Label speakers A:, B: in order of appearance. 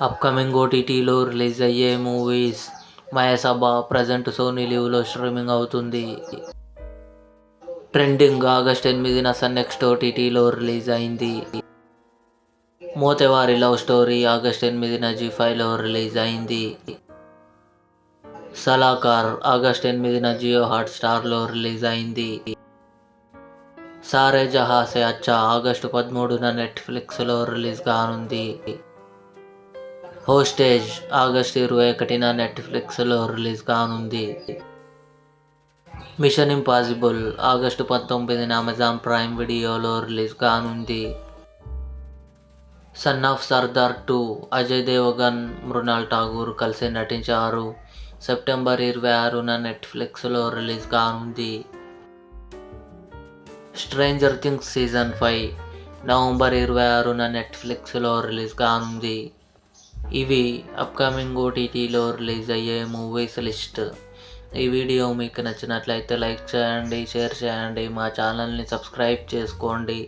A: Upcoming ఓటీటీలో release అయ్యే movies. Mayasabha present Sony లీవ్లో streaming అవుతుంది. ట్రెండింగ్ ఆగస్ట్ 8న సన్ నెక్స్ట్ ఓటీటీలో రిలీజ్ అయింది. మోతెవారి లవ్ స్టోరీ ఆగస్ట్ 8న జీ5లో రిలీజ్ అయింది. సలాకార్ ఆగస్ట్ 8న జియో హాట్స్టార్లో రిలీజ్ అయింది. సారే జహా సే అచ్చా ఆగస్టు 13న నెట్ఫ్లిక్స్లో రిలీజ్ కానుంది. హోస్టేజ్ ఆగస్టు 21న నెట్ఫ్లిక్స్లో రిలీజ్ కానుంది. మిషన్ ఇంపాసిబుల్ ఆగస్టు 19న అమెజాన్ ప్రైమ్ వీడియోలో రిలీజ్ కానుంది. సన్ ఆఫ్ సర్దార్ 2 అజయ్ దేవగన్, మృణాల్ ఠాగూర్ కలిసి నటించారు. సెప్టెంబర్ 26న నెట్ఫ్లిక్స్లో రిలీజ్ కానుంది. స్ట్రేంజర్ థింగ్స్ సీజన్ 5 నవంబర్ 26న నెట్ఫ్లిక్స్లో రిలీజ్ కానుంది. ఇవి అప్కమింగ్ ఓటీటీలో రిలీజ్ అయ్యే మూవీస్ లిస్ట్. ఈ వీడియో మీకు నచ్చినట్లయితే లైక్ చేయండి, షేర్ చేయండి, మా ఛానల్ని సబ్స్క్రైబ్ చేసుకోండి.